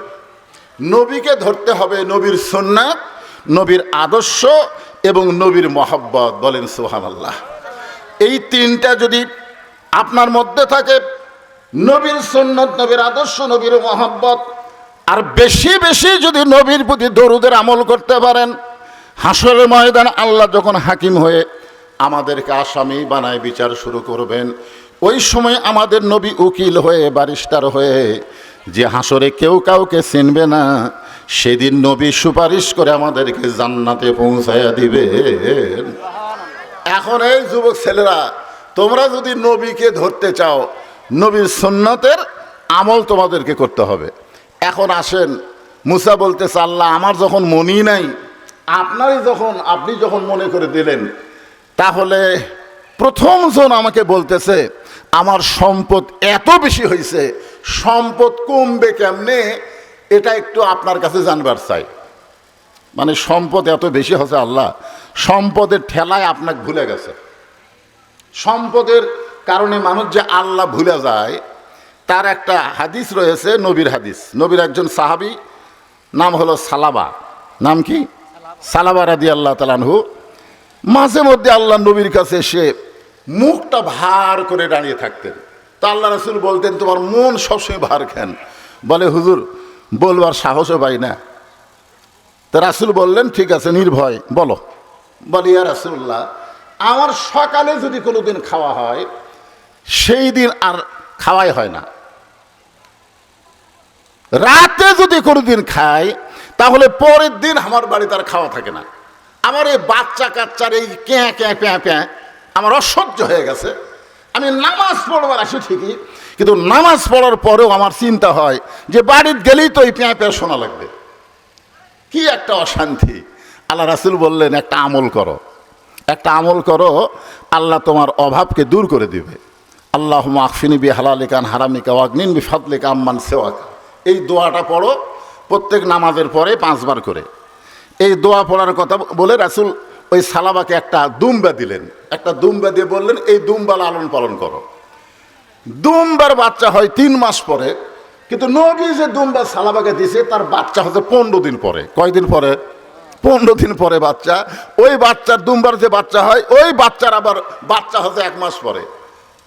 নবীকে ধরতে হবে নবীর সুন্নাত, নবীর আদর্শ এবং নবীর মহব্বত। বলেন সুবহানাল্লাহ। এই তিনটা যদি আপনার মধ্যে থাকে, নবীর সুন্নাত, নবীর আদর্শ, নবীর মহব্বত, আর বেশি বেশি যদি নবীর প্রতি দরুদের আমল করতে পারেন, হাসরের ময়দান আল্লাহ যখন হাকিম হয়ে আমাদেরকে আসামি বানায় বিচার শুরু করবেন, ওই সময় আমাদের নবী উকিল হয়ে, ব্যারিস্টার হয়ে, যে হাসরে কেউ কাউকে চিনবে না, সেদিন নবী সুপারিশ করে আমাদেরকে জান্নাতে পৌঁছায়া দিবেন। এখন এই যুবক ছেলেরা, তোমরা যদি নবীকে ধরতে চাও, নবীর সুন্নতের আমল তোমাদেরকে করতে হবে। এখন আসেন, মুসা বলতেছে, আল্লাহ আমার যখন মনই নাই, আপনি যখন মনে করে দিলেন, তাহলে প্রথম জন আমাকে বলতেছে আমার সম্পদ এত বেশি হয়েছে, সম্পদ কমবে কেমনে, এটা একটু আপনার কাছে জানবার চাই। মানে সম্পদ এত বেশি হচ্ছে, আল্লাহ সম্পদের ঠেলায় আপনাকে ভুলে গেছে। সম্পদের কারণে মানুষ যে আল্লাহ ভুলে যায়, তার একটা হাদিস রয়েছে, নবীর হাদিস। নবীর একজন সাহাবী, নাম হলো সালাবা। নাম কি? সালাবা রাদিয়াল্লাহু তাআলা আনহু। মাঝে মধ্যে আল্লাহ নবীর কাছে এসে মুখটা ভার করে দাঁড়িয়ে থাকতেন। তা আল্লাহ রাসূল বলতেন, তোমার মন সবসময় ভার কেন? বলে, হুজুর বলবার সাহসও পাই না। তা রাসূল বললেন, ঠিক আছে নির্ভয় বলো। বলে, ইয়া রাসূলুল্লাহ, আমার সকালে যদি কোনোদিন খাওয়া হয়, সেই দিন আর খাওয়াই হয় না। রাতে যদি কোনোদিন খাই, তাহলে পরের দিন আমার বাড়িতে আর খাওয়া থাকে না। আমার এই বাচ্চা কাচ্চার এই ক্যাঁ ক্যাঁ প্যাঁ প্যাঁ আমার অসহ্য হয়ে গেছে। আমি নামাজ পড়বার আসি ঠিকই, কিন্তু নামাজ পড়ার পরেও আমার চিন্তা হয় যে বাড়িতে গেলেই তো এই প্যাঁ প্যাঁ শোনা লাগবে। কি একটা অশান্তি। আল্লাহ রাসূল বললেন, একটা আমল করো, একটা আমল করো, আল্লাহ তোমার অভাবকে দূর করে দিবে। আল্লাহুম্মা আকফিনি বিহালালিকা আন হারামিকা ওয়াগনিন বিফাদলিকা আম্মান সিওয়াকা। এই দোয়াটা পড়ো প্রত্যেক নামাজের পরে 5 বার করে। এই দোয়া পড়ার কথা বলে রাসূল ওই সালাবাকে একটা দুম্বা দিলেন। একটা দুম্বা দিয়ে বললেন, এই দুম্বা লালন পালন করো। দুম্বার বাচ্চা হয় 3 মাস পরে, কিন্তু নবী যে দুম্বা সালাবাকে দিয়েছে তার বাচ্চা হচ্ছে 15 দিন পরে। কয়দিন পরে? 15 দিন পরে বাচ্চা। ওই বাচ্চার দুম্বার যে বাচ্চা হয়, ওই বাচ্চার আবার বাচ্চা হচ্ছে 1 মাস পরে।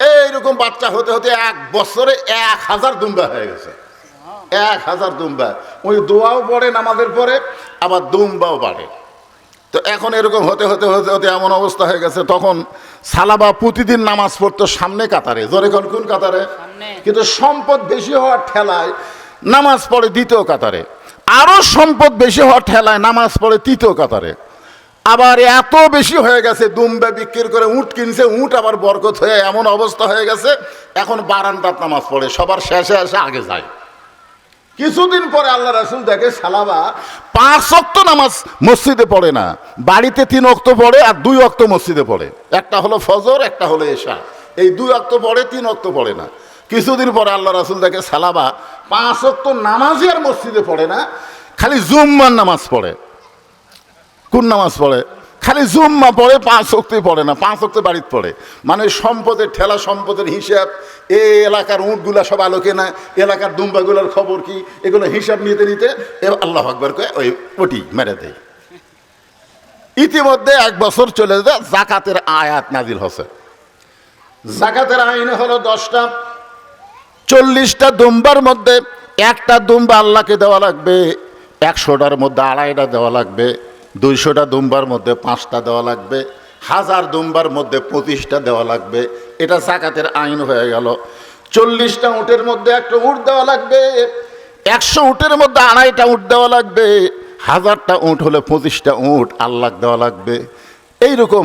এইরকম বাচ্চা হতে হতে 1 বছরে 1000 দুম্বা হয়ে গেছে। 1000 দুম্বা। ওই দোয়াও পড়ে নামাজের পরে, আবার দুম্বাও বাড়ে। তো এখন এরকম হতে হতে হতে হতে এমন অবস্থা হয়ে গেছে, তখন সালাবা প্রতিদিন নামাজ পড়তো সামনে কাতারে। জোরে কোন কাতারে? কিন্তু সম্পদ বেশি হওয়ার ঠেলায় নামাজ পড়ে দ্বিতীয় কাতারে। আরো সম্পদ বেশি হওয়ার ঠেলায় নামাজ পড়ে তৃতীয় কাতারে। আবার এত বেশি হয়ে গেছে, দুম্বা বিক্রি করে উট কিনছে, উট আবার বরকত হয়ে এমন অবস্থা হয়ে গেছে, এখন বারান্দার নামাজ পড়ে, সবার শেষে এসে আগে যায়। কিছুদিন পরে আল্লাহ রাসূল দেখে সালাবা 5 ওয়াক্ত নামাজ মসজিদে পড়ে না, বাড়িতে 3 ওয়াক্ত পড়ে আর 2 ওয়াক্ত মসজিদে পড়ে। একটা হলো ফজর, একটা হলো এশা। এই 2 ওয়াক্ত পড়ে, 3 ওয়াক্ত পড়ে না। কিছুদিন পরে আল্লাহ রাসূল দেখে সালাবা 5 ওয়াক্ত নামাজই আর মসজিদে পড়ে না, খালি জুম্মার নামাজ পড়ে। কোন নামাজ পড়ে? খালি জুম্মা পড়ে, 5 ওয়াক্তই পড়ে না, 5 ওয়াক্ত বাড়িতে পড়ে। মানে সম্পদের ঠেলা, সম্পদের হিসাব, এই এলাকার উঁটগুলা সব আলোকে না, এলাকার দুম্বাগুলার খবর কি, এগুলো হিসাব নিতে নিতে আল্লাহু আকবার করে ওই পটি মেরে দেয়। ইতিমধ্যে 1 বছর চলে যায়, জাকাতের আয়াত নাজিল হচ্ছে। জাকাতের আইন হলো 10টা। 40টা দুম্বার মধ্যে একটা দুম্বা আল্লাহকে দেওয়া লাগবে, 100টার মধ্যে 2.5টা দেওয়া লাগবে, 200টা দুম্বার মধ্যে 5টা দেওয়া লাগবে, 1000 দুম্বার মধ্যে 25টা দেওয়া লাগবে। এটা জাকাতের আইন হয়ে গেল। 40টা উটের মধ্যে একটা উট দেওয়া লাগবে, 100 উটের মধ্যে 2.5টা উট দেওয়া লাগবে, 1000টা উট হলে 25টা উট আল্লাহকে দেওয়া লাগবে। এইরকম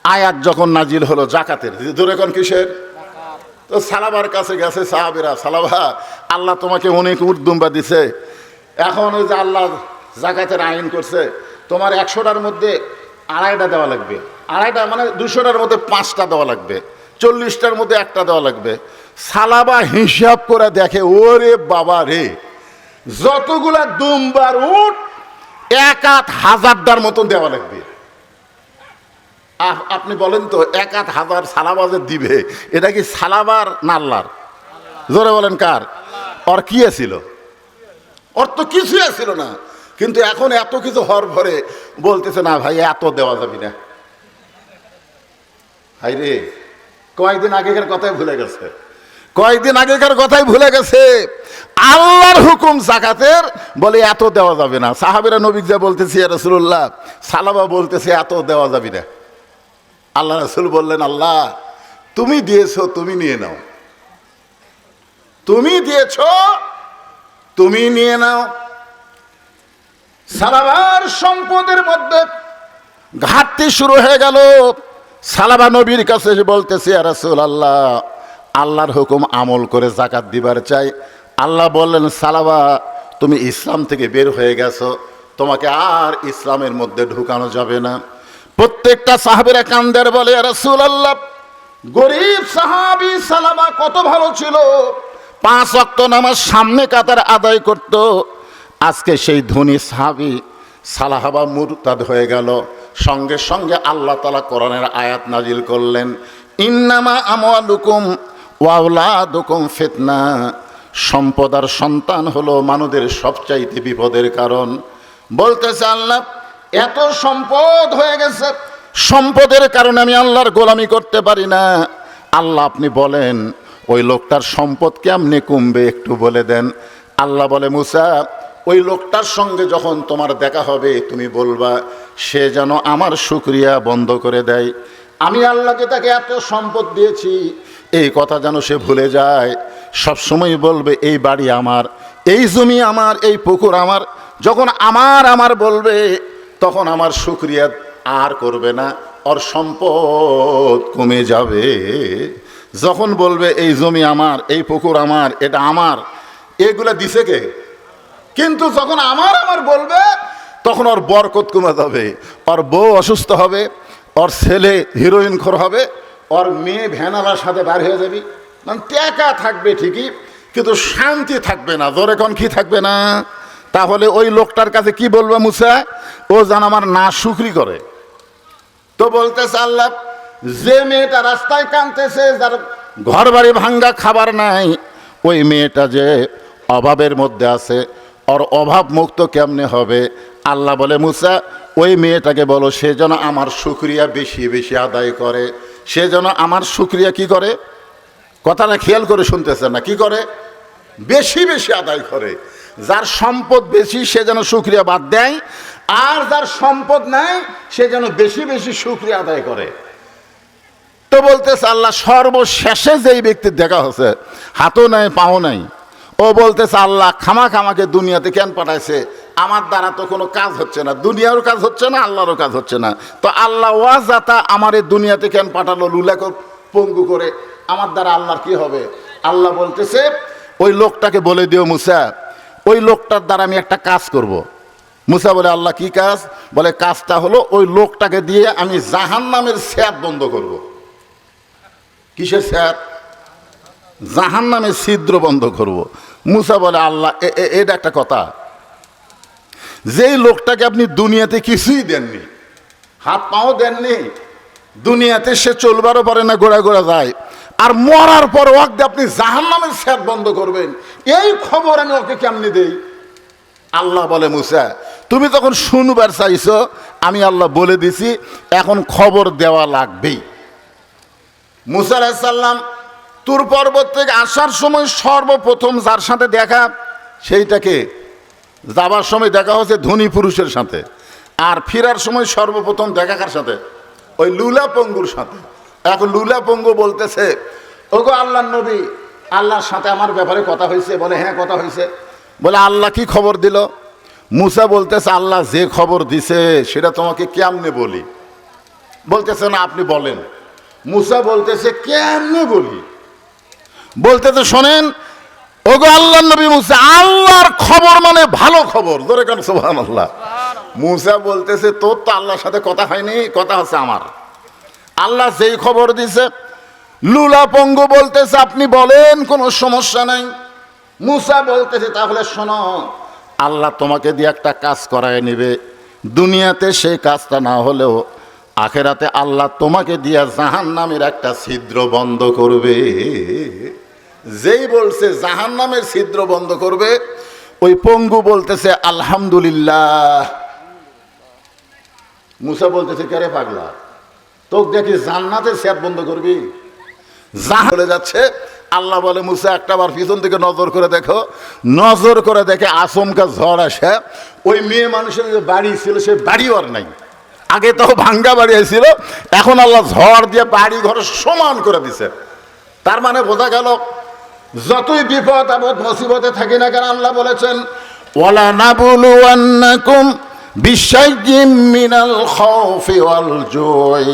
আয়াত যখন নাজিল হলো জাকাতের, ধরে কোন কিসের? তো সালাবার কাছে গেছে সাহাবীরা, সালাবা আল্লাহ তোমাকে অনেক উট দুম্বা দিছে, এখন ওই যে আল্লাহ জাকাতের আইন করছে, তোমার 100টার মধ্যে 2.5টা দেওয়া লাগবে, 2.5টা মানে 200টার মধ্যে 5টা দেওয়া লাগবে, 40টার মধ্যে 1টা দেওয়া লাগবে। সালাবা হিসাব করে দেখে, ওরে বাবা রে, যতগুলা দুম্বার উট 1,000টার মতন দেওয়া লাগবে। আপনি বলেন তো, 1,000 সালাবাজের দিবে, এটা কি সালাবার না আল্লাহর? জোরে বলেন কার? ওর কি ছিল? ওর তো কিছুই ছিল না। কিন্তু এখন এত কিছু হওয়ার পরে বলতেছে, না ভাই এত দেওয়া যাবে না। হাই রে, কয়েকদিন আগেকার কথাই ভুলে গেছে, কয়েকদিন আগেকার কথাই ভুলে গেছে। আল্লাহর হুকুম জাকাতের, বলে এত দেওয়া যাবে না। সাহাবীরা নবীকে যা বলতেছে, ইয়া রাসূলুল্লাহ, সালাবা বলতেছে এত দেওয়া যাবে না। আল্লাহ রাসূল বললেন, আল্লাহ তুমি দিয়েছো, তুমি নিয়ে নাও, তুমি দিয়েছো, তুমি নিয়ে নাও। সালাবার সম্পদের মধ্যে ঘাটতি শুরু হয়ে গেল। সালাবা নবীর কাছে বলতেছে, ইয়া রাসূলুল্লাহ, আল্লাহর হুকুম আমল করে জাকাত দিবার চাই। আল্লাহ বললেন, সালাবা তুমি ইসলাম থেকে বের হয়ে গেছো, তোমাকে আর ইসলামের মধ্যে ঢুকানো যাবে না। প্রত্যেকটা সাহাবীরা কান্দের বলে, ইয়া রাসূলুল্লাহ, গরিব সাহাবী সালাবা কত ভালো ছিল, 5 ওয়াক্ত নামাজ সামনে কাতার আদায় করত। আজকে সেই ধনী সাহাবী সালাহাবা মুরতাদ হয়ে গেল। সঙ্গে সঙ্গে আল্লাহ তাআলা কোরআনের আয়াত নাজিল করলেন, ইন্নামা আমওয়ালুকুম ওয়া আওলাদুকুম ফিতনা। সম্পদ আর সন্তান হলো মানুষের সবচাইতে বিপদের কারণ। বলতেছে আল্লাহ, এত সম্পদ হয়ে গেছে, সম্পদের কারণে আমি আল্লাহর গোলামি করতে পারি না। আল্লাহ আপনি বলেন ওই লোকটার সম্পদ কেমনে কমবে একটু বলে দেন। আল্লাহ বলে, মুসা, ওই লোকটার সঙ্গে যখন তোমার দেখা হবে তুমি বলবা সে যেন আমার শুকরিয়া বন্ধ করে দেয়। আমি আল্লাহকে তাকে এত সম্পদ দিয়েছি, এই কথা যেন সে ভুলে যায়। সবসময় বলবে এই বাড়ি আমার, এই জমি আমার, এই পুকুর আমার। যখন আমার আমার বলবে তখন আমার শুকরিয়া আর করবে না, ওর সম্পদ কমে যাবে। যখন বলবে এই জমি আমার, এই পুকুর আমার, এটা আমার, এগুলা দিছে কে? কিন্তু যখন আমার আমার বলবে তখন ওর বরকত কমে যাবে, ওর বউ অসুস্থ হবে, ওর ছেলে হিরোইন খোর হবে, ওর মেয়ে ভ্যানালার সাথে বার হয়ে যাবি। মানে টাকা থাকবে ঠিকই, কিন্তু শান্তি থাকবে না। জোরে কোন কি থাকবে না? তাহলে ওই লোকটার কাছে কি বলবে মুসা? ও যেন আমার না শুকরি করে। তো বলতেছে আল্লাহ, যে মেয়েটা রাস্তায় কাঁদতেছে, যার ঘর বাড়ি ভাঙ্গা, খাবার নাই, ওই মেয়েটা যে অভাবের মধ্যে আছে, ওর অভাব মুক্ত কেমনে হবে? আল্লাহ বলে, মুসা, ওই মেয়েটাকে বলো সে যেন আমার শুকরিয়া বেশি বেশি আদায় করে। সে যেন আমার শুকরিয়া কি করে? কথাটা খেয়াল করে শুনতেছে না? কি করে? বেশি বেশি আদায় করে। যার সম্পদ বেশি সে যেন শুকরিয়া বাদ দেয়, আর যার সম্পদ নাই সে যেন বেশি বেশি শুকরিয়া আদায় করে। তো বলতেছে আল্লাহ, সর্বশেষে যেই ব্যক্তির দেখা হচ্ছে, হাতও নাই পাও নাই, ও বলতেছে আল্লাহ খামাকে দুনিয়াতে কেন পাঠাইছে? আমার দ্বারা তো কোনো কাজ হচ্ছে না, দুনিয়ারও কাজ হচ্ছে না, আল্লাহরও কাজ হচ্ছে না। তো আল্লাহ ওয়াজাতা আমার এই দুনিয়াতে কেন পাঠালো লুলাকে পঙ্গু করে? আমার দ্বারা আল্লাহর কি হবে? আল্লাহ বলতেছে, ওই লোকটাকে বলে দিও মুসা, ওই লোকটার দ্বারা আমি একটা কাজ করব। মুসা বলে, আল্লাহ কি কাজ? বলে, কাজটা হলো ওই লোকটাকে দিয়ে আমি জাহান্নামের স্যাত বন্ধ করব। কিসের স্যাত? জাহান্নামের ছিদ্র বন্ধ করব। মুসা বলে, আল্লাহ এটা একটা কথা, যেই লোকটাকে আপনি দুনিয়াতে কিছুই দেননি, হাত পাও দেননি, দুনিয়াতে সে চলবারও পারে না, গোড়া গোড়া যায়, আর মরার পর ওকে আপনি জাহান্নামের স্যাত বন্ধ করবেন, এই খবর আমি ওকে কেমনি দেই? আল্লাহ বলে, মুসা, তুমি তখন শুনবার চাইছো, আমি আল্লাহ বলে দিছি, এখন খবর দেওয়া লাগবেই। মুসা আলাইহিস সালাম তুর পর্বত থেকে আসার সময় সর্বপ্রথম যার সাথে দেখা, সেইটাকে যাবার সময় দেখা হচ্ছে ধনী পুরুষের সাথে, আর ফেরার সময় সর্বপ্রথম দেখা কার সাথে? ওই লুলা পঙ্গুর সাথে। এখন লুলা পঙ্গু বলতেছে, ওগো আল্লাহর নবী, আল্লাহর সাথে আমার ব্যাপারে কথা হয়েছে। বলে, হ্যাঁ কথা হয়েছে। বলে, আল্লাহ কি খবর দিল? মুসা বলতেছে, আল্লাহ যে খবর দিছে সেটা তোমাকে কেমনে বলি? বলতেছে, না আপনি বলেন। মুসা বলতেছে, কেমনে বলি? বলতেছে, শোনেন ওগো আল্লাহর নবী মুসা, আল্লাহর খবর মানে ভালো খবর। ধরে কেন সুবহানাল্লাহ। মুসা বলতেছে, তোর তো আল্লাহর সাথে কথা হয়নি, কথা হচ্ছে আমার। আল্লাহ যেই খবর দিছে। লুলা পঙ্গু বলতেছে, আপনি বলেন, কোনো সমস্যা নাই। মুসা বলতেছে, তাহলে শোনো, আল্লাহ তোমাকে দিয়ে একটা কাজ করায় নেবে। দুনিয়াতে সেই কাজটা না হলেও আখেরাতে আল্লাহ তোমাকে দিয়া জাহান্নামের একটা ছিদ্র বন্ধ করবে। যেই বলছে জাহান্নামের ছিদ্র বন্ধ করবে, ওই পঙ্গু বলতেছে আলহামদুলিল্লাহ। মুসা বলতেছে, কেরে পাগলা, তোকে দেখি জান্নাতের স্যাত বন্ধ করবি? চলে যাচ্ছে। আল্লাহ বলে, মুসা একটা বার পিছন থেকে নজর করে দেখো। নজর করে দেখে আচমকা ঝড় আসে। ওই মেয়ে মানুষের যে বাড়ি ছিল সে বাড়িও আর নাই। আগে তো ভাঙ্গা বাড়ি ছিল, এখন আল্লাহ ঝড় দিয়ে বাড়ি ঘর সমান করে দিছে। তার মানে বোঝা গেল, যতই বিপদ আপদ মুসিবতে থাকি না কেন, আল্লাহ বলেছেন, ওয়ালা নাবুলুয়ান্নাকুম বিশাইয়্যিম মিনাল খাউফি ওয়াল জুই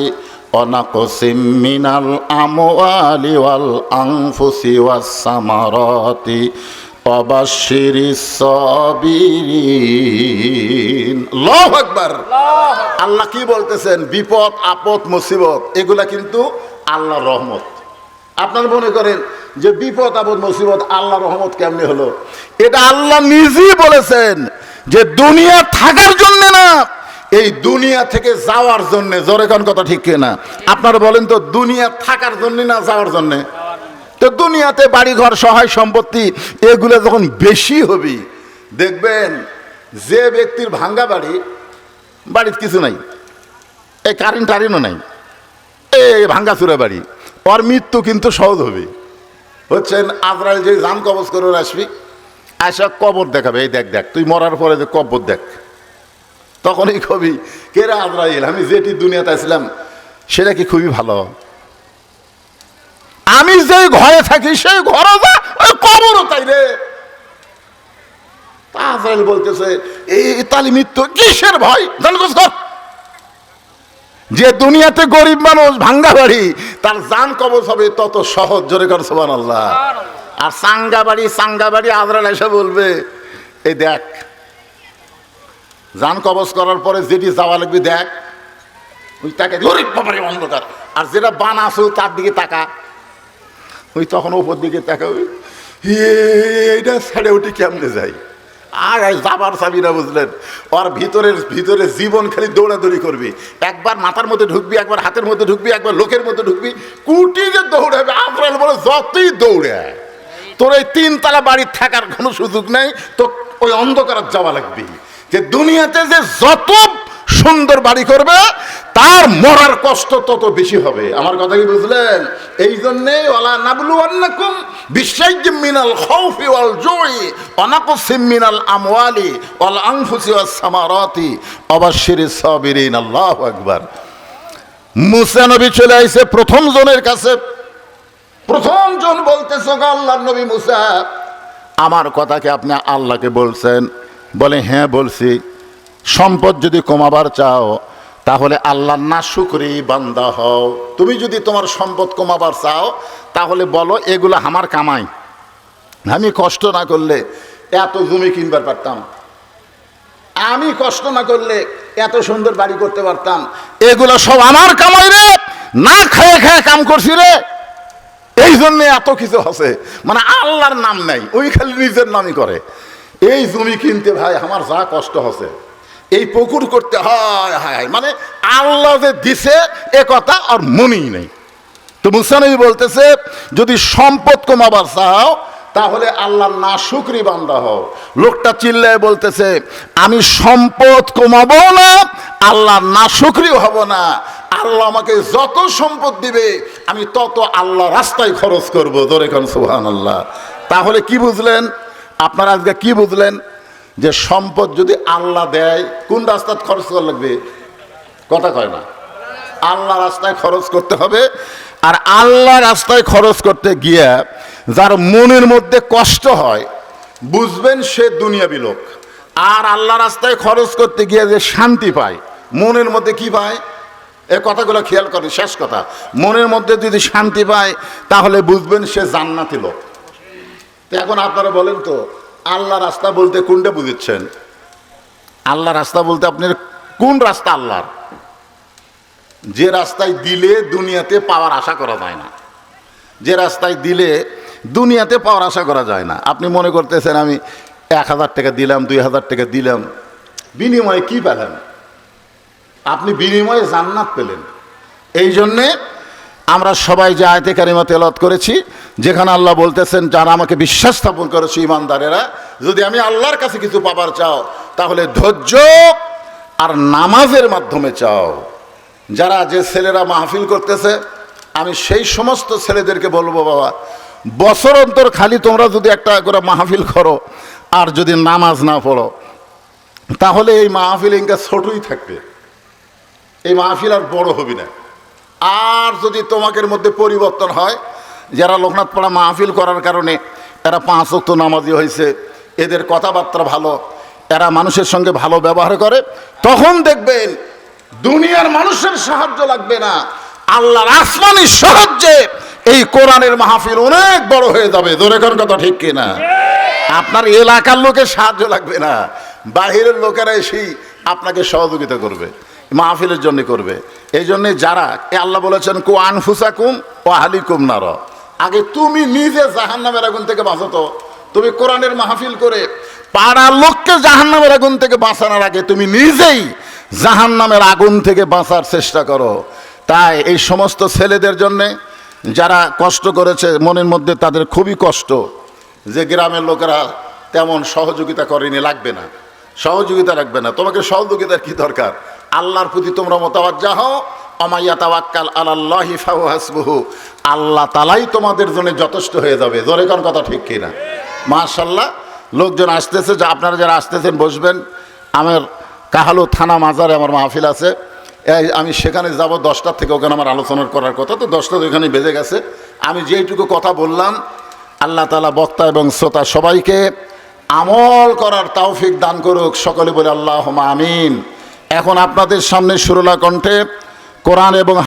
ওয়া নাকসিম মিনাল আমওয়ালি ওয়াল আনফুসি ওয়াস সামারাতি ওয়া বাশশিরিস সাবিরিন। আল্লাহু আকবার। আল্লাহ কি বলতেছেন? বিপদ আপদ মুসিবত এগুলা কিন্তু আল্লাহর রহমত। আপনারা মনে করেন যে বিপদ আপদ মুসিবত আল্লাহর রহমত কেমনে হলো? এটা আল্লাহ নিজেই বলেছেন যে দুনিয়া থাকার জন্য না, এই দুনিয়া থেকে যাওয়ার জন্য। জোরে কোন কথা ঠিক কিনা? আপনারা বলেন তো, দুনিয়া থাকার জন্য না যাওয়ার জন্য? তো দুনিয়াতে বাড়ি ঘর সহায় সম্পত্তি এগুলো যখন বেশি হবে, দেখবেন যে ব্যক্তির ভাঙ্গা বাড়ি, বাড়িতে কিছু নাই, এই কারেন্ট টারিনও নাই, এই ভাঙ্গাচুরা বাড়ি, ওর মৃত্যু কিন্তু সহজ হবে। হচ্ছেন আজরাইল যে জান কবজ করে আসবি, আসা কবর দেখাবে, এই দেখ দেখ তুই মরার পরে যে কবর দেখ। তখনই কবি, কে রে আজরাইল, আমি যেটি দুনিয়াতে আসলাম সেটা কি খুবই ভালো? আমি যে ঘরে থাকি সেই ঘরও যা, ওই কবরও তাই রে। আজরাইল বলতেছে, এই তালি মৃত্যু কিসের ভয়? যে দুনিয়াতে গরিব মানুষ ভাঙ্গা বাড়ি, তার জান কবজ হবে তত সহজ। জোরে কর সুবহানাল্লাহ। আর সাঙ্গা বাড়ি আজরাইল এসে বলবে, এই দেখ জান কবজ করার পরে যেটি যাওয়া লাগবে দেখ, ওই তাকে গরিব বাবারে অন্ধকার। আর যেটা বানা আছে তার দিকে তাকা, ওই তখন ওপর দিকে তাকা, ওই এইটা ছেড়ে উঠি কেমনে যাই। আর যাবার চাবিরা বুঝলেন, ওর ভিতরে জীবন খালি দৌড়াদৌড়ি করবি। একবার মাথার মধ্যে ঢুকবি, একবার হাতের মধ্যে ঢুকবি, একবার লোকের মধ্যে ঢুকবি, কুটি যে দৌড়াবে। আজরাইল বলে, যতই দৌড়ে তোর এই 3 তলা বাড়ি থাকার কোনো সুযোগ নেই, তো ওই অন্ধকারে যাওয়া লাগবে। যে দুনিয়াতে যে যত সুন্দর বাড়ি করবে তার মরার কষ্ট তত বেশি হবে। আমার কথা কি বুঝলেন? এই জন্যে ওয়ালা নাবলুওয়ান্নাকুম বিশাইয়্যিম মিনাল খাউফি ওয়াল জুই ওয়া নাকসিম মিনাল আমওয়ালি ওয়াল আনফুসি ওয়াস সামারাতি ওয়াবাশশিরিস সাবিরিন। আল্লাহু আকবার। মুসা নবী চলে আইছে প্রথম জনের কাছে। প্রথম জন বলতেছে, আল্লাহর নবী মুসা, আমার কথা কি আপনি আল্লাহকে বলছেন? বলে, হ্যাঁ বলছি। সম্পদ যদি কমাবার চাও তাহলে আল্লাহর নাশুকরি বান্দা হও। তুমি যদি তোমার সম্পদ কমাবার চাও তাহলে বলো এগুলো আমার কামাই, আমি কষ্ট না করলে এত জমি কিনবার পারতাম, আমি কষ্ট না করলে এত সুন্দর বাড়ি করতে পারতাম, এগুলো সব আমার কামাই রে, না খেয়ে খেয়ে কাম করছি রে, এই জন্য এত কিছু আছে। মানে আল্লাহর নাম নাই, ওই খালি নিজের নামই করে। এই জমি কিনতে ভাই আমার যা কষ্ট হচ্ছে, এই পুকুর করতে হয় হায়, মানে আল্লাহ যে দিছে এ কথা আর মনেই নেই। তো মুসা নবী বলতেছে, যদি সম্পদ কমাবার চাও তাহলে আল্লাহর নাশুকরি বান্দা হও। লোকটা চিল্লায় বলতেছে, আমি সম্পদ কমাবো না, আল্লাহর নাশুকরিও হব না। আল্লাহ আমাকে যত সম্পদ দিবে আমি তত আল্লাহ রাস্তায় খরচ করবো। জোরে কোন সুবহানাল্লাহ। তাহলে কি বুঝলেন আপনারা আজকে? কি বুঝলেন? যে সম্পদ যদি আল্লাহ দেয় কোন রাস্তায় খরচ করা লাগবে? কথা কয় না, আল্লাহ রাস্তায় খরচ করতে হবে। আর আল্লাহ রাস্তায় খরচ করতে গিয়ে যার মনের মধ্যে কষ্ট হয় বুঝবেন সে দুনিয়াবি লোক। আর আল্লাহ রাস্তায় খরচ করতে গিয়ে যে শান্তি পায়, মনের মধ্যে কি পায়, এ কথাগুলো খেয়াল করেন। শেষ কথা, মনের মধ্যে যদি শান্তি পায় তাহলে বুঝবেন সে জান্নাতি লোক। তো এখন আপনারা বলেন তো, আল্লাহ রাস্তা বলতে কোনটা বুঝেছেন? আল্লাহ রাস্তা বলতে আপনার কোন রাস্তা আল্লাহর? যে রাস্তায় দিলে দুনিয়াতে পাওয়ার আশা করা যায় না, যে রাস্তায় দিলে দুনিয়াতে পাওয়ার আশা করা যায় না। আপনি মনে করতেছেন আমি 1000 টাকা দিলাম, 2000 টাকা দিলাম, বিনিময়ে কি পেলেন? আপনি বিনিময়ে জান্নাত পেলেন। এই জন্যে আমরা সবাই যে আয়াতে কারিমা তেলাওয়াত করেছি, যেখানে আল্লাহ বলতেছেন, যারা আমাকে বিশ্বাস স্থাপন করেছে ইমানদারেরা, যদি আমি আল্লাহর কাছে কিছু পাবার চাও তাহলে ধৈর্য আর নামাজের মাধ্যমে চাও। যারা যে ছেলেরা মাহফিল করতেছে, আমি সেই সমস্ত ছেলেদেরকে বলবো, বাবা বছর অন্তর খালি তোমরা যদি একটা করে মাহফিল করো আর যদি নামাজ না পড়ো তাহলে এই মাহফিল ইনকা ছোটই থাকবে, এই মাহফিল আর বড় হবি না। আর যদি তোমাদের মধ্যে পরিবর্তন হয়, যারা লোকনাথ পাড়া মাহফিল করার কারণে এরা 5 ওয়াক্ত নামাজি হয়েছে, এদের কথাবার্তা ভালো, এরা মানুষের সঙ্গে ভালো ব্যবহার করে, তখন দেখবেন দুনিয়ার মানুষের সাহায্য লাগবে না, আল্লাহর আসমানি সাহায্যে এই কোরআনের মাহফিল অনেক বড় হয়ে যাবে। দোরেখান কথা ঠিক কিনা? আপনার এলাকার লোকের সাহায্য লাগবে না, বাহিরের লোকেরা এসেই আপনাকে সহযোগিতা করবে, মাহফিলের জন্য করবে। এই জন্যে যারা আল্লাহ বলেছেন কু আনফুসাকুম ওয়া আহলিকুম নার, আগে তুমি নিজে জাহান্নামের আগুন থেকে বাঁচো। তো তুমি কোরআনের মাহফিল করে পাড়ার লোককে জাহান্নামের আগুন থেকে বাঁচানোর আগে তুমি নিজেই জাহান্নামের আগুন থেকে বাঁচার চেষ্টা করো। তাই এই সমস্ত ছেলেদের জন্যে যারা কষ্ট করেছে, মনের মধ্যে তাদের খুবই কষ্ট যে গ্রামের লোকেরা তেমন সহযোগিতা করেনি। লাগবে না, সহযোগিতা রাখবে না, তোমাকে সহযোগিতার কি দরকার? আল্লাহর প্রতি তোমরা মোতাওয়াজ্জা হও। অমাইয়া তাওয়াক্কাল আলাল্লাহি ফাহুয়া হাসবুহু, আল্লাহ তাআলাই তোমাদের জন্য যথেষ্ট হয়ে যাবে। জোরে কোন কথা ঠিক কিনা? মাশাআল্লাহ, লোকজন আসতেছে, যে আপনারা যারা আসতেছেন বসবেন। আমার কাহালু থানা মাজারে আমার মাহফিল আছে, আমি সেখানে যাব 10টার থেকে, ওখানে আমার আলোচনা করার কথা, তো 10টা তো এখানে বেজে গেছে। আমি যেইটুকু কথা বললাম, আল্লাহ তাআলা বক্তা এবং শ্রোতা সবাইকে আমল করার তৌফিক দান করুক। সকলে বলে আল্লাহুম্মা আমিন। এখন আপনাদের সামনে সুরলা কণ্ঠে কোরআন এবং